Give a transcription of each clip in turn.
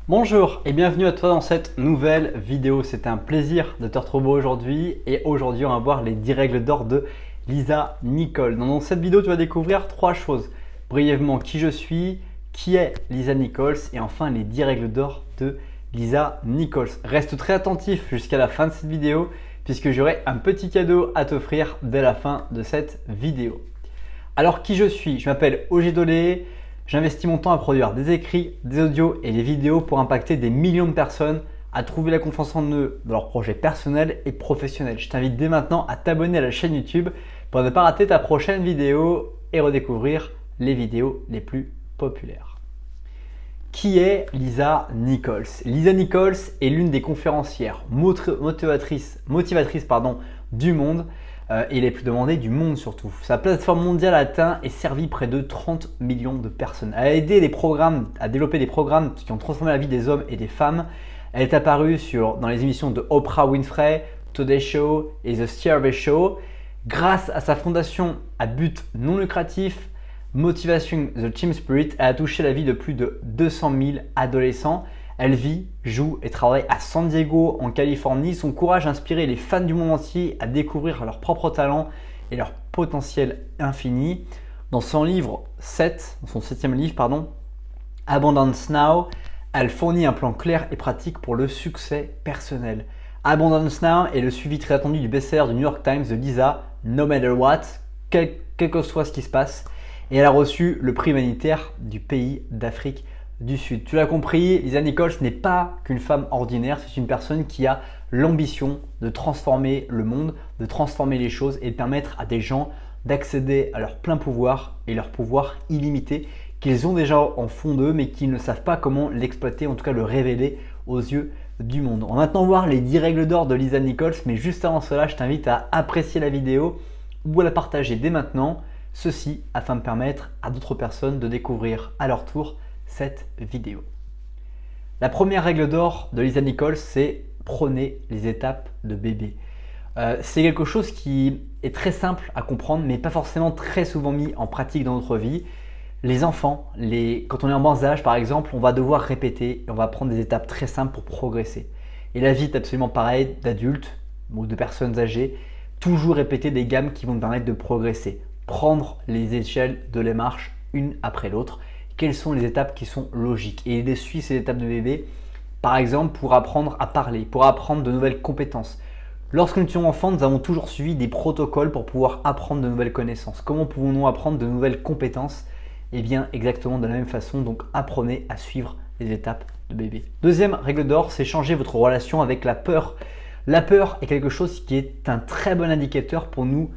Bonjour et bienvenue à toi dans cette nouvelle vidéo. C'était un plaisir de te retrouver aujourd'hui et aujourd'hui on va voir les 10 règles d'or de Lisa Nichols. Dans cette vidéo tu vas découvrir 3 choses. Brièvement qui je suis, qui est Lisa Nichols et enfin les 10 règles d'or de Lisa Nichols. Reste très attentif jusqu'à la fin de cette vidéo puisque j'aurai un petit cadeau à t'offrir dès la fin de cette vidéo. Alors qui je suis? Je m'appelle Ogé Dolé. J'investis mon temps à produire des écrits, des audios et des vidéos pour impacter des millions de personnes à trouver la confiance en eux dans leurs projets personnels et professionnels. Je t'invite dès maintenant à t'abonner à la chaîne YouTube pour ne pas rater ta prochaine vidéo et redécouvrir les vidéos les plus populaires. Qui est Lisa Nichols? Lisa Nichols est l'une des conférencières motivatrices du monde et les plus demandées du monde surtout. Sa plateforme mondiale a atteint et servi près de 30 millions de personnes. Elle a aidé à développer des programmes qui ont transformé la vie des hommes et des femmes. Elle est apparue dans les émissions de Oprah Winfrey, Today Show et The Stevie Show. Grâce à sa fondation à but non lucratif, Motivation The Team Spirit, elle a touché la vie de plus de 200 000 adolescents. Elle vit, joue et travaille à San Diego en Californie. Son courage a inspiré les fans du monde entier à découvrir leurs propres talents et leur potentiel infini. Dans son septième livre, Abundance Now, elle fournit un plan clair et pratique pour le succès personnel. Abundance Now est le suivi très attendu du best-seller du New York Times de Lisa, No Matter What, quel que soit ce qui se passe. Et elle a reçu le prix humanitaire du pays d'Afrique du Sud. Tu l'as compris, Lisa Nichols n'est pas qu'une femme ordinaire, c'est une personne qui a l'ambition de transformer le monde, de transformer les choses et de permettre à des gens d'accéder à leur plein pouvoir et leur pouvoir illimité qu'ils ont déjà en fond d'eux mais qu'ils ne savent pas comment l'exploiter, en tout cas le révéler aux yeux du monde. On va maintenant voir les 10 règles d'or de Lisa Nichols, mais juste avant cela, je t'invite à apprécier la vidéo ou à la partager dès maintenant, ceci afin de permettre à d'autres personnes de découvrir à leur tour cette vidéo. La première règle d'or de Lisa Nichols, c'est prenez les étapes de bébé. C'est quelque chose qui est très simple à comprendre, mais pas forcément très souvent mis en pratique dans notre vie. Les enfants, quand on est en bas âge par exemple, on va devoir répéter et on va prendre des étapes très simples pour progresser. Et la vie est absolument pareille d'adultes ou de personnes âgées, toujours répéter des gammes qui vont nous permettre de progresser. Prendre les échelles de les marches une après l'autre. Quelles sont les étapes qui sont logiques et de suivre ces étapes de bébé, par exemple pour apprendre à parler, pour apprendre de nouvelles compétences. Lorsque nous étions enfants, nous avons toujours suivi des protocoles pour pouvoir apprendre de nouvelles connaissances. Comment pouvons-nous apprendre de nouvelles compétences? Eh bien exactement de la même façon, donc apprenez à suivre les étapes de bébé. Deuxième règle d'or, c'est changer votre relation avec la peur. La peur est quelque chose qui est un très bon indicateur pour nous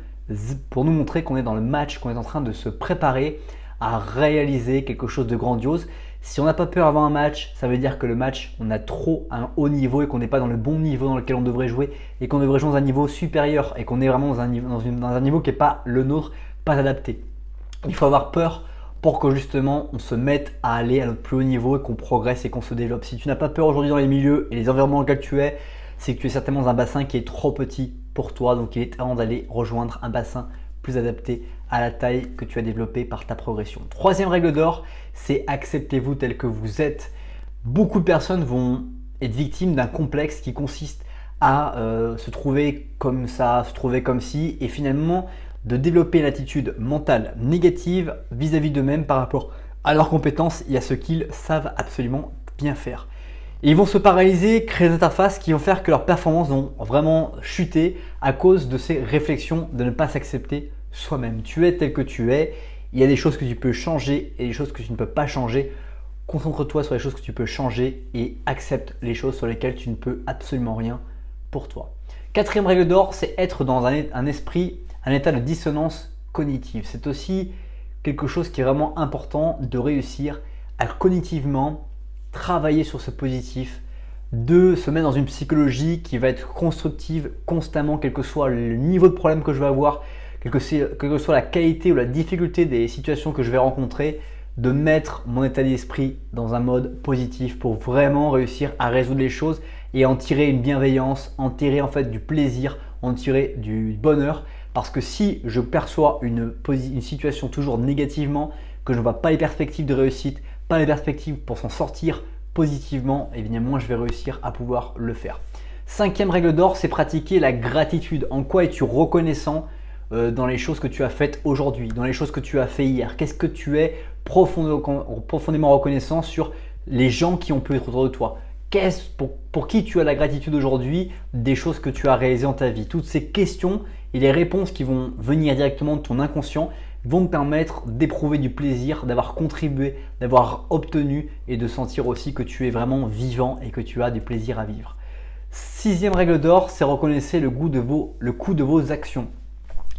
montrer qu'on est dans le match, qu'on est en train de se préparer à réaliser quelque chose de grandiose. Si on n'a pas peur avant un match, ça veut dire que le match, on a trop un haut niveau et qu'on n'est pas dans le bon niveau dans lequel on devrait jouer et qu'on devrait jouer dans un niveau supérieur et qu'on est vraiment dans un niveau qui n'est pas le nôtre, pas adapté. Il faut avoir peur pour que justement on se mette à aller à notre plus haut niveau et qu'on progresse et qu'on se développe. Si tu n'as pas peur aujourd'hui dans les milieux et les environnements dans lesquels tu es, c'est que tu es certainement dans un bassin qui est trop petit pour toi, donc il est temps d'aller rejoindre un bassin plus adapté à la taille que tu as développée par ta progression. Troisième règle d'or, c'est acceptez-vous tel que vous êtes. Beaucoup de personnes vont être victimes d'un complexe qui consiste à se trouver comme ça, se trouver comme ci, et finalement de développer une attitude mentale négative vis-à-vis d'eux-mêmes par rapport à leurs compétences et à ce qu'ils savent absolument bien faire. Et ils vont se paralyser, créer des interfaces qui vont faire que leurs performances vont vraiment chuter à cause de ces réflexions de ne pas s'accepter soi-même. Tu es tel que tu es, il y a des choses que tu peux changer et des choses que tu ne peux pas changer. Concentre-toi sur les choses que tu peux changer et accepte les choses sur lesquelles tu ne peux absolument rien pour toi. Quatrième règle d'or, c'est être dans un état de dissonance cognitive. C'est aussi quelque chose qui est vraiment important de réussir à cognitivement travailler sur ce positif, de se mettre dans une psychologie qui va être constructive constamment, quel que soit le niveau de problème que je vais avoir, quelle que soit la qualité ou la difficulté des situations que je vais rencontrer, de mettre mon état d'esprit dans un mode positif pour vraiment réussir à résoudre les choses et en tirer une bienveillance, en tirer en fait du plaisir, en tirer du bonheur. Parce que si je perçois une situation toujours négativement, que je ne vois pas les perspectives de réussite, pas les perspectives pour s'en sortir positivement, et bien moins je vais réussir à pouvoir le faire. Cinquième règle d'or, c'est pratiquer la gratitude. En quoi es-tu reconnaissant dans les choses que tu as faites aujourd'hui, dans les choses que tu as fait hier? Qu'est-ce que tu es profondément reconnaissant sur les gens qui ont pu être autour de toi? Pour qui tu as la gratitude aujourd'hui des choses que tu as réalisées dans ta vie? Toutes ces questions et les réponses qui vont venir directement de ton inconscient vont te permettre d'éprouver du plaisir, d'avoir contribué, d'avoir obtenu et de sentir aussi que tu es vraiment vivant et que tu as du plaisir à vivre. Sixième règle d'or, c'est reconnaître le coût de vos actions.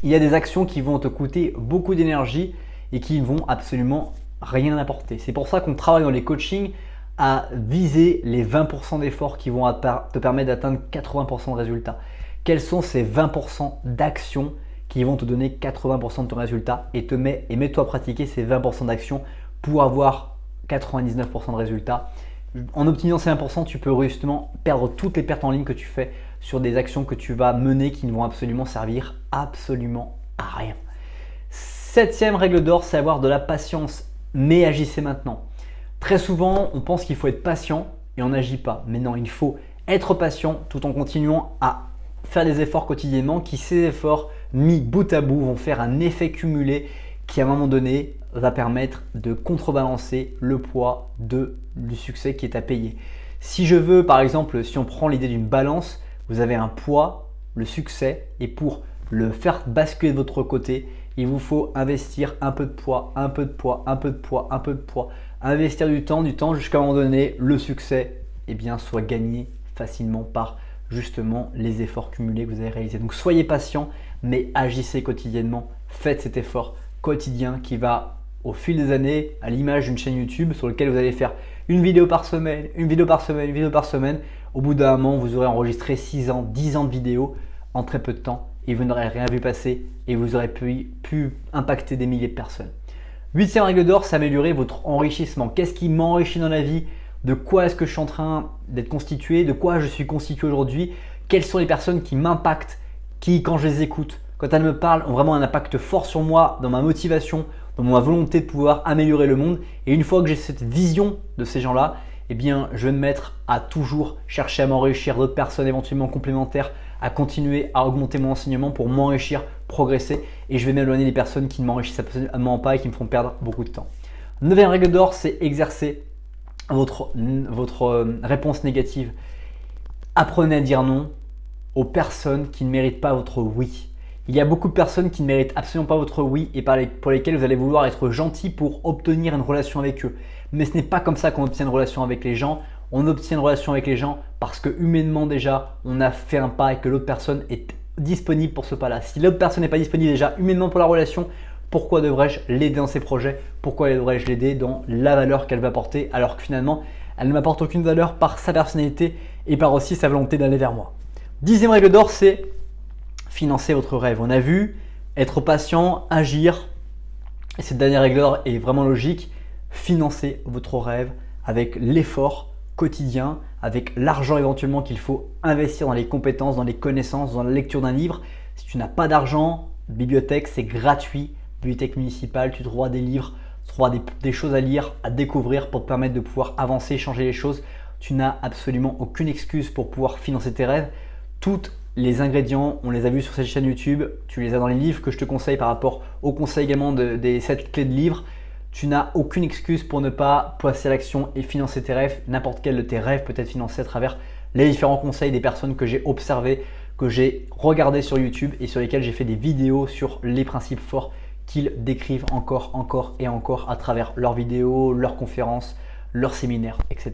Il y a des actions qui vont te coûter beaucoup d'énergie et qui ne vont absolument rien apporter. C'est pour ça qu'on travaille dans les coachings à viser les 20% d'efforts qui vont te permettre d'atteindre 80% de résultats. Quels sont ces 20% d'actions qui vont te donner 80% de ton résultat, et mets-toi à pratiquer ces 20% d'actions pour avoir 99% de résultats. En optimisant ces 1%, tu peux justement perdre toutes les pertes en ligne que tu fais sur des actions que tu vas mener qui ne vont absolument servir absolument à rien. Septième règle d'or, c'est avoir de la patience, mais agissez maintenant. Très souvent, on pense qu'il faut être patient et on n'agit pas. Mais non, il faut être patient tout en continuant à faire des efforts quotidiennement, ces efforts mis bout à bout vont faire un effet cumulé qui à un moment donné va permettre de contrebalancer le poids du succès qui est à payer. Si je veux, par exemple, si on prend l'idée d'une balance, vous avez un poids, le succès, et pour le faire basculer de votre côté, il vous faut investir un peu de poids, un peu de poids, un peu de poids, un peu de poids, investir du temps jusqu'à un moment donné, le succès soit gagné facilement par justement les efforts cumulés que vous avez réalisés. Donc soyez patient, mais agissez quotidiennement, faites cet effort quotidien qui va au fil des années, à l'image d'une chaîne YouTube sur laquelle vous allez faire une vidéo par semaine, une vidéo par semaine, une vidéo par semaine. Au bout d'un moment, vous aurez enregistré 6 ans, 10 ans de vidéos en très peu de temps et vous n'aurez rien vu passer et vous aurez pu impacter des milliers de personnes. Huitième règle d'or, c'est améliorer votre enrichissement. Qu'est-ce qui m'enrichit dans la vie? De quoi est-ce que je suis en train d'être constitué? De quoi je suis constitué aujourd'hui? Quelles sont les personnes qui m'impactent, qui, quand je les écoute, quand elles me parlent, ont vraiment un impact fort sur moi, dans ma motivation, dans ma volonté de pouvoir améliorer le monde? Et une fois que j'ai cette vision de ces gens-là, je vais me mettre à toujours chercher à m'enrichir d'autres personnes éventuellement complémentaires, à continuer à augmenter mon enseignement pour m'enrichir, progresser, et je vais m'éloigner des personnes qui ne m'enrichissent absolument pas et qui me font perdre beaucoup de temps. Neuvième règle d'or, c'est exercer votre réponse négative. Apprenez à dire non aux personnes qui ne méritent pas votre oui. Il y a beaucoup de personnes qui ne méritent absolument pas votre oui et pour lesquelles vous allez vouloir être gentil pour obtenir une relation avec eux. Mais ce n'est pas comme ça qu'on obtient une relation avec les gens. On obtient une relation avec les gens parce que humainement déjà, on a fait un pas et que l'autre personne est disponible pour ce pas-là. Si l'autre personne n'est pas disponible déjà humainement pour la relation, pourquoi devrais-je l'aider dans ses projets? Pourquoi devrais-je l'aider dans la valeur qu'elle va apporter alors que finalement, elle ne m'apporte aucune valeur par sa personnalité et par aussi sa volonté d'aller vers moi. Dixième règle d'or, c'est financer votre rêve. On a vu, être patient, agir. Et cette dernière règle d'or est vraiment logique. Financer votre rêve avec l'effort quotidien, avec l'argent éventuellement qu'il faut investir dans les compétences, dans les connaissances, dans la lecture d'un livre. Si tu n'as pas d'argent, bibliothèque, c'est gratuit. Bibliothèque municipale, tu trouveras des livres, tu trouveras des choses à lire, à découvrir pour te permettre de pouvoir avancer, changer les choses. Tu n'as absolument aucune excuse pour pouvoir financer tes rêves. Tous les ingrédients, on les a vus sur cette chaîne YouTube, tu les as dans les livres que je te conseille par rapport au conseil également des 7 clés de livres. Tu n'as aucune excuse pour ne pas passer à l'action et financer tes rêves. N'importe quel de tes rêves peut être financé à travers les différents conseils des personnes que j'ai observées, que j'ai regardées sur YouTube et sur lesquelles j'ai fait des vidéos sur les principes forts qu'ils décrivent encore et encore à travers leurs vidéos, leurs conférences, leurs séminaires, etc.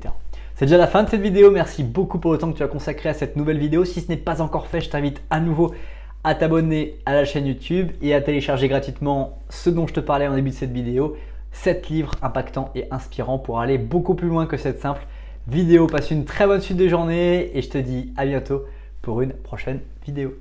C'est déjà la fin de cette vidéo. Merci beaucoup pour le temps que tu as consacré à cette nouvelle vidéo. Si ce n'est pas encore fait, je t'invite à nouveau à t'abonner à la chaîne YouTube et à télécharger gratuitement ce dont je te parlais en début de cette vidéo, 7 livres impactants et inspirants pour aller beaucoup plus loin que cette simple vidéo. Passe une très bonne suite de journée et je te dis à bientôt pour une prochaine vidéo.